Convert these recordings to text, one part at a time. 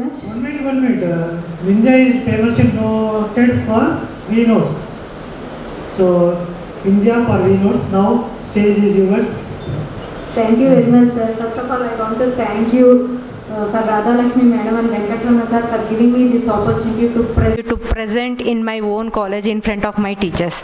much. 1 minute, 1 minute. Vidya is famously noted for V notes. So, Vidya for V notes. Now, stage is yours. Thank you very much, sir. First of all, I want to thank you for Radha Lakshmi Madam and Venkatramana sir for giving me this opportunity to present in my own college in front of my teachers.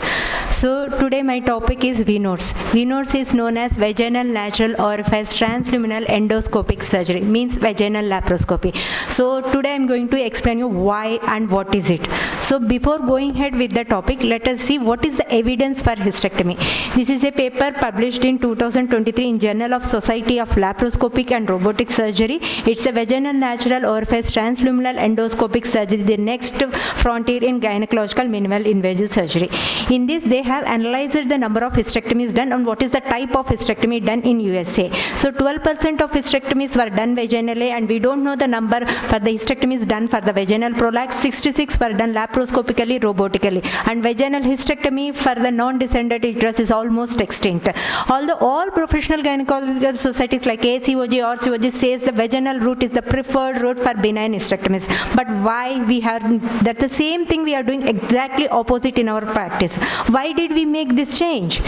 So today my topic is V-nodes. V-nodes is known as vaginal natural orifice transluminal endoscopic surgery, means vaginal laparoscopy. So today I am going to explain you why and what is it. So before going ahead with the topic, let us see what is the evidence for hysterectomy. This is a paper published in 2023 in Journal of Society of Laparoscopic and Robotic Surgery. It's a vaginal natural orifice transluminal endoscopic surgery, the next frontier in gynecological minimal invasive surgery. In this, they have analyzed the number of hysterectomies done and what is the type of hysterectomy done in USA. So 12% of hysterectomies were done vaginally, and we don't know the number for the hysterectomies done for the vaginal prolapse. 66 were done laparoscopically, robotically, and vaginal hysterectomy for the non-descended uterus is almost extinct. Although all professional gynecological societies like ACOG or COG says the vaginal route is the preferred route for benign hysterectomies, but why we have that the same thing we are doing exactly opposite in our practice? Why did we make this change?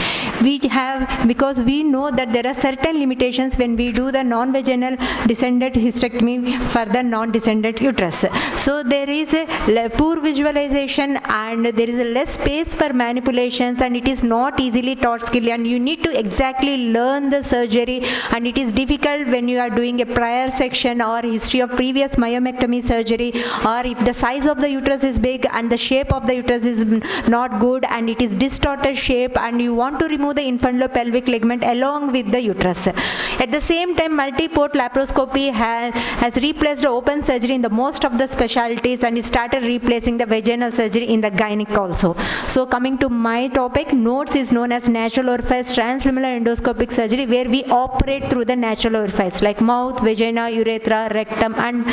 Because we know that there are certain limitations when we do the non-vaginal descended hysterectomy for the non-descended uterus. So there is a poor visualization and there is a less space for manipulations, and it is not easily taught skill, and you need to exactly learn the surgery, and it is difficult when you are doing a prior section or history of previous myomectomy surgery, or if the size of the uterus is big and the shape of the uterus is not good and it is distorted shape, and you want to remove the infundopelvic ligament along with the uterus. At the same time, multi-port laparoscopy has replaced the open surgery in the most of the specialties, and it started replacing the vaginal surgery in the gynec also. So coming to my topic, nodes is known as natural orifice transluminal endoscopic surgery, where we operate through the natural orifice like mouth, vagina, urethra, rectum, and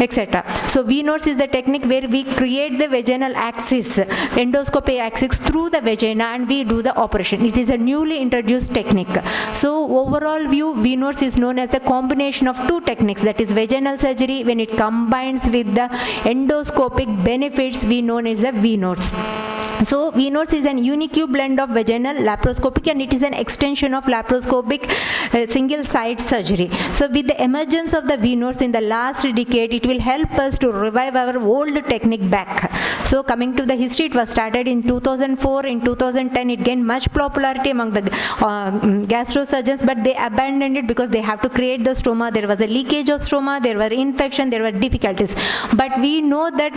etc. So V-nodes is the technique where we create the vaginal axis, endoscopy axis through the vagina, and we do the operation. It is a newly introduced technique. So overall view, V-nodes is known as the combination of two techniques, that is vaginal surgery. When it combines with the endoscopic benefits, we known as the V-nodes. So V-nodes is an unique blend of vaginal laparoscopic, and it is an extension of laparoscopic single site surgery. So with the emergence of the V-nodes in the last decade, it will help us to revive our old technique back. So coming to the history, it was started in 2004. In 2010, it gained much popularity among the gastrosurgeons, but they abandoned it because they have to create the stoma. There was a leakage of stoma, there were infection, there were difficulties. But we know that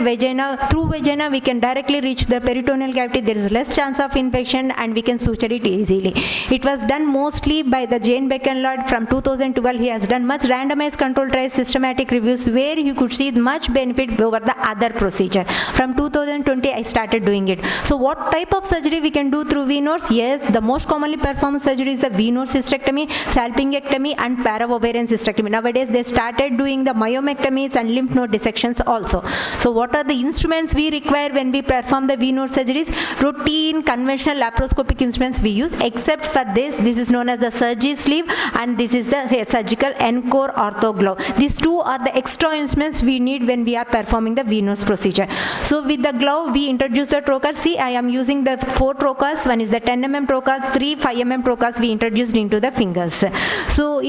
through vagina, we can directly reach the peritoneal cavity. There is less chance of infection, and we can suture it easily. It was done mostly by the Jane Beckenlard. From 2012, he has done much randomized control trials, systematic reviews, where you could see much benefit over the other procedure. From 2020, I started doing it. So what type of surgery we can do through V-nodes? Yes, the most commonly performed surgery is the V-node cystectomy, salpingectomy, and para-ovarian cystectomy. Nowadays, they started doing the myomectomies and lymph node dissections also. So what are the instruments we require when we perform the V-node surgeries? Routine conventional laparoscopic instruments we use, except for this is known as the surgery sleeve, and this is the surgical Encore ortho glove. These two are the extra instruments we need when we are performing the V-node procedure. So with the glove, we introduce the trocar. See, I am using the 4 trocars. One is the 10 mm trocar, 3 5 mm trocars we introduced into the fingers. So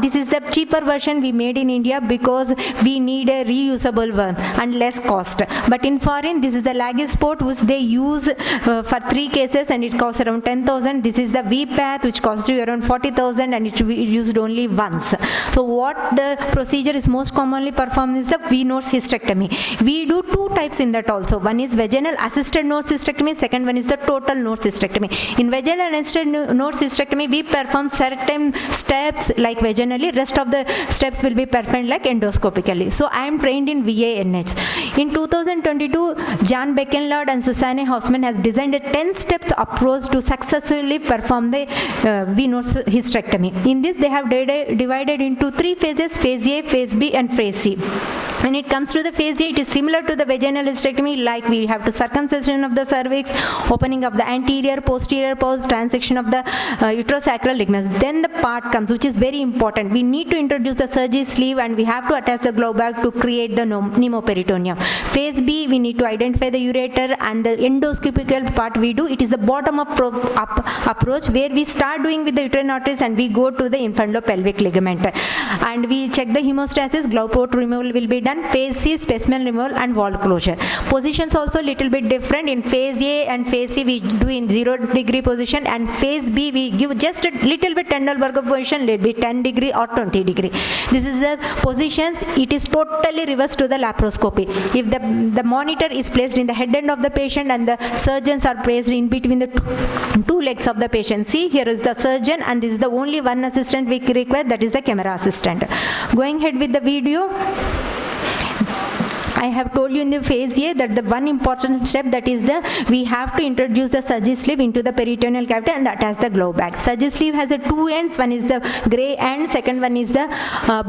this is the cheaper version we made in India because we need a reusable one and less cost. But in foreign, this is the Lagisport, which they use for 3 cases, and it costs around 10,000. This is the V-Path, which costs you around 40,000, and it should be used only once. So what the procedure is most commonly performed is the V-node cystectomy. We do 2 types in that also. One is vaginal assisted node cystectomy, second one is the total node cystectomy. In vaginal assisted node cystectomy, we perform certain steps like vaginally, rest of the steps will be performed like endoscopically. So I am trained in VANH. In 2022, Jan Beckenlard and Susanne Hausmann has designed a 10 steps approach to successfully perform the V-node hysterectomy. In this, they have divided into 3 phases: phase A, phase B, and phase C. When it comes to the phase A, it is similar to the vaginal hysterectomy, like we have to circumcision of the cervix, opening of the anterior, posterior pores, transection of the uterosacral ligaments. Then the part comes which is very important. We need to introduce the Sergi sleeve and we have to attach the glove bag to create the pneumoperitoneum. Phase B, we need to identify the ureter, and the endoscopical part we do, it is the bottom up approach where we start doing with the uterine arteries and we go to the infundopelvic ligament. And we check the hemostasis, glove port removal will be done. Phase C, specimen removal and valve closure. Positions also little bit different. In phase A and phase C we do in 0-degree position, and phase B we give just a little bit Tendelberger position, let be 10-degree or 20-degree. This is the positions. It is totally reversed to the laparoscopy. If the monitor is placed in the head end of the patient and the surgeons are placed in between the two legs of the patient. See, here is the surgeon and this is the only one assistant we require, that is the camera assistant. Going ahead with the video. I have told you in the phase A that the one important step, that is we have to introduce the Sergi sleeve into the peritoneal cavity and attach the glove bag. Sergi sleeve has two ends. One is the gray end, second one is the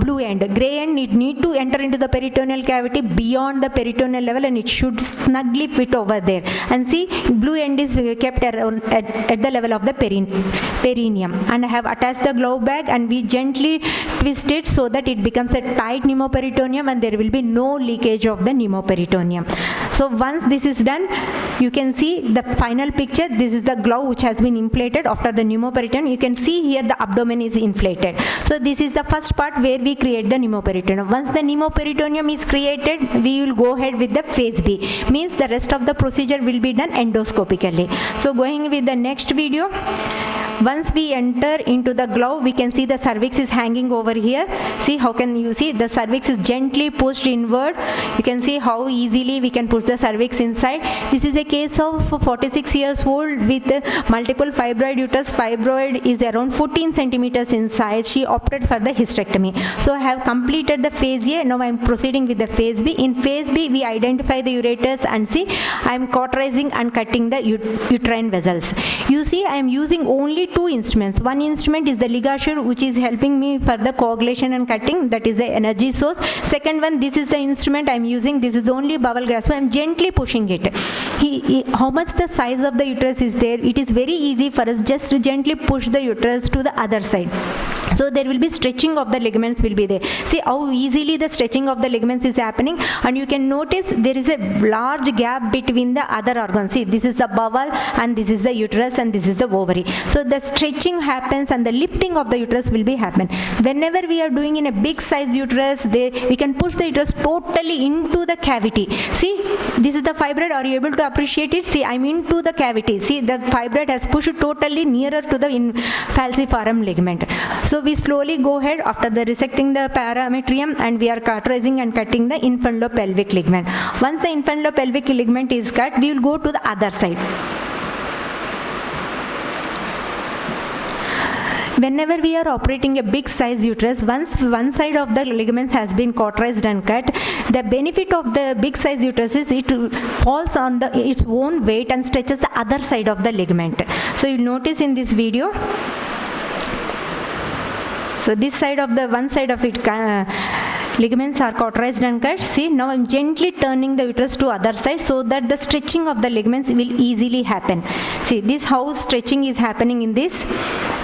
blue end. Gray end need to enter into the peritoneal cavity beyond the peritoneal level, and it should snugly fit over there. And see, blue end is kept around at the level of the perineum. And I have attached the glove bag and we gently twist it so that it becomes a tight pneumoperitoneum and there will be no leakage of the pneumoperitoneum. So once this is done, you can see the final picture. This is the glove which has been inflated after the pneumoperitoneum. You can see here the abdomen is inflated. So this is the first part where we create the pneumoperitoneum. Once the pneumoperitoneum is created, we will go ahead with the phase B. Means the rest of the procedure will be done endoscopically. So going with the next video. Once we enter into the glove, we can see the cervix is hanging over here. See, how can you see the cervix is gently pushed inward. You can see how easily we can push the cervix inside. This is a case of 46 years old with multiple fibroid uterus. Fibroid is around 14 centimeters in size. She opted for the hysterectomy. So I have completed the phase A. Now I am proceeding with the phase B. In phase B, we identify the ureters and see I am cauterizing and cutting the uterine vessels. You see, I am using only two instruments. One instrument is the ligature, which is helping me for the coagulation and cutting, that is the energy source. Second one, this is the instrument I am using. This is only bowel grasp. I am gently pushing it. How much the size of the uterus is there, it is very easy for us just to gently push the uterus to the other side. So there will be stretching of the ligaments will be there. See how easily the stretching of the ligaments is happening, and you can notice there is a large gap between the other organs. See, this is the bowel and this is the uterus and this is the ovary. So the stretching happens and the lifting of the uterus will be happen. Whenever we are doing in a big size uterus, we can push the uterus totally into the cavity. See, this is the fibroid. Are you able to appreciate it? See, I'm into the cavity. See, the fibroid has pushed totally nearer to the falciparum ligament. So we slowly go ahead after the resecting the parametrium and we are cauterizing and cutting the infundopelvic ligament. Once the infundopelvic ligament is cut, we will go to the other side. Whenever we are operating a big size uterus, once one side of the ligaments has been cauterized and cut, the benefit of the big size uterus is it falls on its own weight and stretches the other side of the ligament. So you notice in this video, so this side of the one side of it ligaments are cauterized and cut. See, now I'm gently turning the uterus to other side so that the stretching of the ligaments will easily happen. See, this how stretching is happening in this.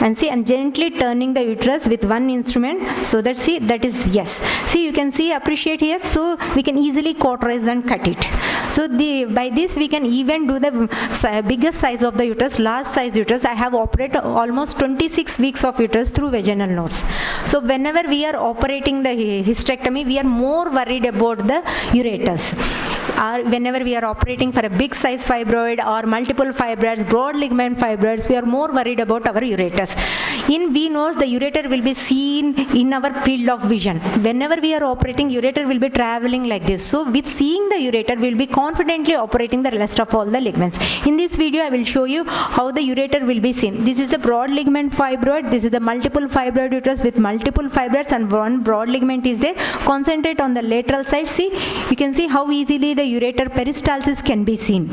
And see, I'm gently turning the uterus with one instrument so that, see, that is yes. See, you can see, appreciate here. So we can easily cauterize and cut it. So by this we can even do the biggest size of the uterus, large size uterus. I have operated almost 26 weeks of uterus through vaginal nodes. So whenever we are operating the hysterectomy, we are more worried about the ureters. Whenever we are operating for a big size fibroid or multiple fibroids, broad ligament fibroids, we are more worried about our ureters. In V nodes, the ureter will be seen in our field of vision. Whenever we are operating, ureter will be traveling like this. So with seeing the ureter, we will be confidently operating the rest of all the ligaments. In this video, I will show you how the ureter will be seen. This is a broad ligament fibroid. This is the multiple fibroid uterus with multiple fibroids and one broad ligament is there. Concentrate on the lateral side. See, you can see how easily the ureter peristalsis can be seen.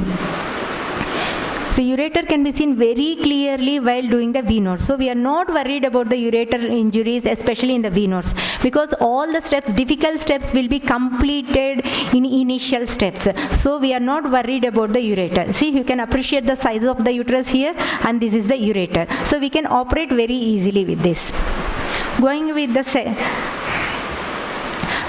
So ureter can be seen very clearly while doing the V nodes. So we are not worried about the ureter injuries, especially in the V nodes, because all the steps, difficult steps, will be completed in initial steps. So we are not worried about the ureter. See, you can appreciate the size of the uterus here, and this is the ureter. So we can operate very easily with this. Going with the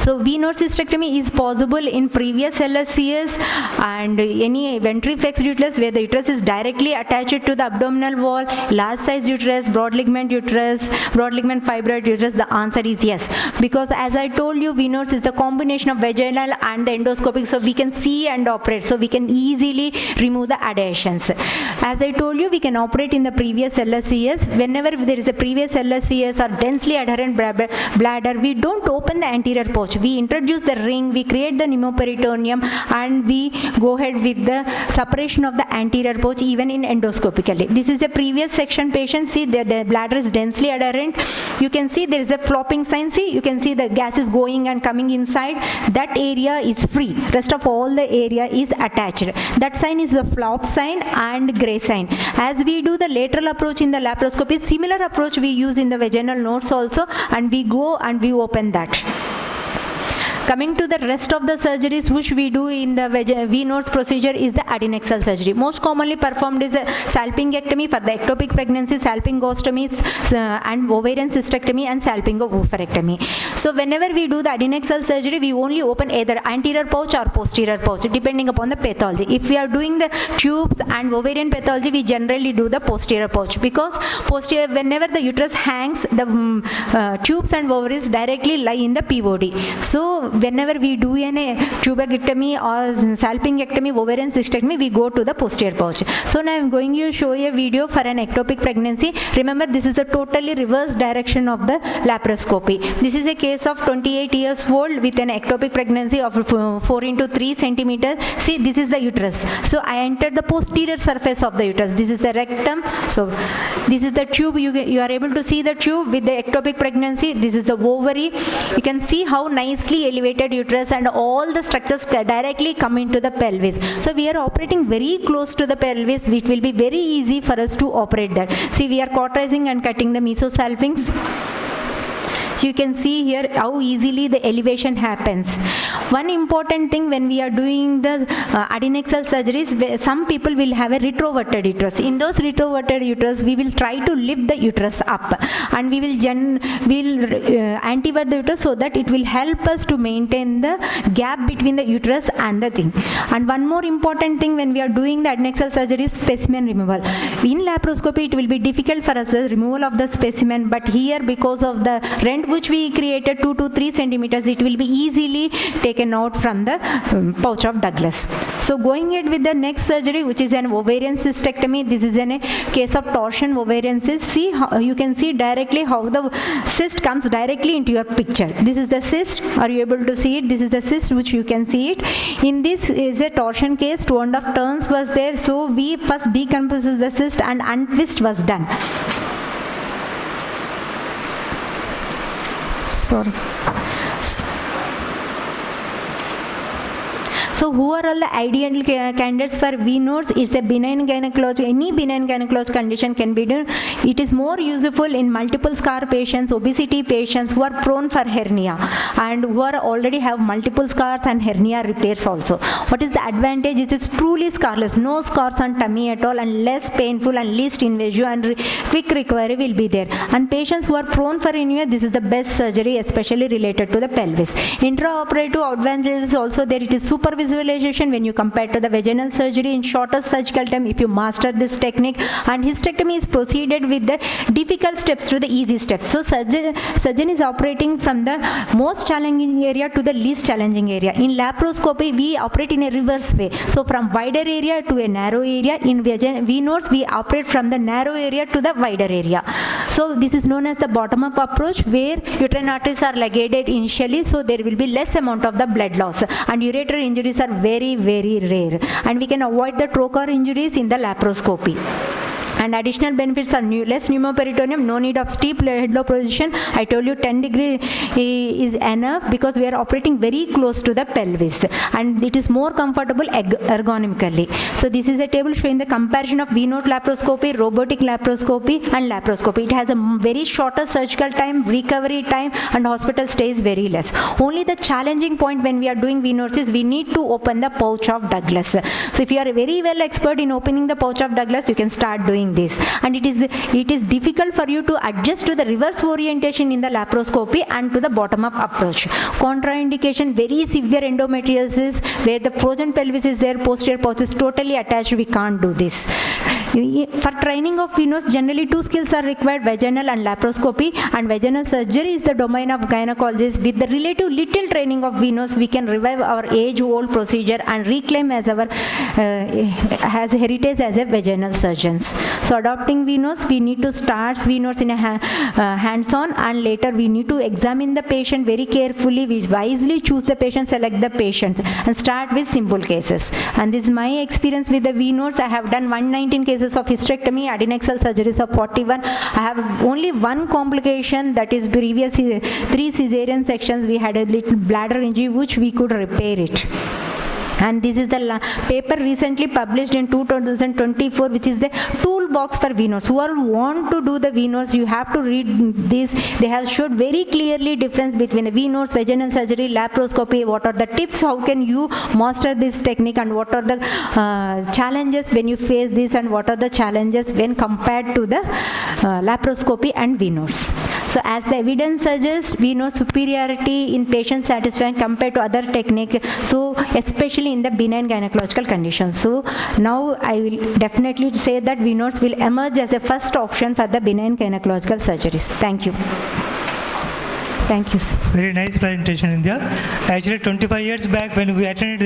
so V node cystectomy is possible in previous LSCS and any ventriflex uterus where the uterus is directly attached to the abdominal wall, large size uterus, broad ligament fibroid uterus. The answer is yes, because as I told you, V nodes is the combination of vaginal and the endoscopic, so we can see and operate, so we can easily remove the adhesions. As I told you, we can operate in the previous LSCS. Whenever there is a previous LSCS or densely adherent bladder, we don't open the anterior pouch. We introduce the ring, we create the pneumoperitoneum, and we go ahead with the separation of the anterior pouch even in endoscopically. This is a previous section patient. See, the bladder is densely adherent. You can see there is a flopping sign. See, you can see the gas is going and coming inside. That area is free. Rest of all the area is attached. That sign is the flop sign and gray sign. As we do the lateral approach in the laparoscopy, similar approach we use in the vaginal nodes also, and we go and we open that. Coming to the rest of the surgeries which we do in the V nodes procedure is the adnexal surgery. Most commonly performed is a salpingectomy for the ectopic pregnancy, salpingostomy and ovarian cystectomy and salpingo-oophorectomy. So whenever we do the adnexal surgery, we only open either anterior pouch or posterior pouch depending upon the pathology. If we are doing the tubes and ovarian pathology, we generally do the posterior pouch, because whenever the uterus hangs, the tubes and ovaries directly lie in the POD. So whenever we do a tubectomy or salpingectomy, ovarian cystectomy, we go to the posterior pouch. So now I am going to show a video for an ectopic pregnancy. Remember, this is a totally reverse direction of the laparoscopy. This is a case of 28 years old with an ectopic pregnancy of 4 into 3 centimeters. See, this is the uterus. So I entered the posterior surface of the uterus. This is the rectum. So this is the tube. You are able to see the tube with the ectopic pregnancy. This is the ovary. You can see how nicely elevated uterus and all the structures directly come into the pelvis. So we are operating very close to the pelvis. It will be very easy for us to operate that. See, we are cauterizing and cutting the mesosalpinx. So you can see here how easily the elevation happens. One important thing when we are doing the adnexal surgeries, some people will have a retroverted uterus. In those retroverted uterus, we will try to lift the uterus up, and we will antivert the uterus so that it will help us to maintain the gap between the uterus and the thing. And one more important thing when we are doing the adnexal surgery is specimen removal. In laparoscopy, it will be difficult for us the removal of the specimen, but here, because of the rent which we created 2 to 3 centimeters, it will be easily taken out from the pouch of Douglas. So going ahead with the next surgery, which is an ovarian cystectomy. This is a case of torsion ovarian cyst. See, how you can see directly how the cyst comes directly into your picture. This is the cyst. Are you able to see it? This is the cyst which you can see it. In this is a torsion case. 2.5 turns was there. So we first decomposed the cyst and untwist was done. Sorry. So who are all the ideal candidates for V nodes? It's a benign gynecology. Any benign gynecology condition can be done. It is more useful in multiple scar patients, obesity patients who are prone for hernia and who are already have multiple scars and hernia repairs also. What is the advantage? It is truly scarless. No scars on tummy at all, and less painful and least invasive, and quick recovery will be there. And patients who are prone for hernia, this is the best surgery, especially related to the pelvis. Intraoperative advantage is also there. It is super visualization when you compare to the vaginal surgery in shorter surgical time if you master this technique, and hysterectomy is proceeded with the difficult steps to the easy steps. So surgeon is operating from the most challenging area to the least challenging area. In laparoscopy, we operate in a reverse way. So from wider area to a narrow area. In V nodes, we operate from the narrow area to the wider area. So this is known as the bottom-up approach, where uterine arteries are ligated initially, so there will be less amount of the blood loss, and ureter injuries are very, very rare, and we can avoid the trocar injuries in the laparoscopy. And additional benefits are less pneumoperitoneum, no need of steep head low position. I told you 10 degree is enough because we are operating very close to the pelvis and it is more comfortable ergonomically. So this is a table showing the comparison of V-node laparoscopy, robotic laparoscopy and laparoscopy. It has a very shorter surgical time, recovery time and hospital stay is very less. Only the challenging point when we are doing V-nodes is we need to open the pouch of Douglas. So if you are very well expert in opening the pouch of Douglas, you can start doing this. And it is difficult for you to adjust to the reverse orientation in the laparoscopy and to the bottom up approach. Contraindication, very severe endometriosis where the frozen pelvis is there, posterior pouch is totally attached, we can't do this. For training of V-nodes, generally two skills are required, vaginal and laparoscopy, and vaginal surgery is the domain of gynecologists. With the relative little training of V-nodes, we can revive our age-old procedure and reclaim as our has heritage as a vaginal surgeons. So adopting V-nodes, we need to start V-nodes in a hands-on and later we need to examine the patient very carefully. We wisely choose the patient, select the patient and start with simple cases. And this is my experience with the V-nodes. I have done 119 cases of hysterectomy, adnexal surgeries of 41. I have only one complication, that is previous 3 cesarean sections. We had a little bladder injury which we could repair it. And this is the paper recently published in 2024 which is the toolbox for V-nodes. Who want to do the V-nodes, you have to read this. They have showed very clearly difference between the V-nodes, vaginal surgery, laparoscopy, what are the tips, how can you master this technique and what are the challenges when you face this and what are the challenges when compared to the laparoscopy and V-nodes. So as the evidence suggests, we know superiority in patient satisfaction compared to other techniques, so especially in the benign gynecological conditions. So now I will definitely say that V-nodes will emerge as a first option for the benign gynecological surgeries. Thank you. Thank you, sir. Very nice presentation, Vidya. Actually, 25 years back when we attended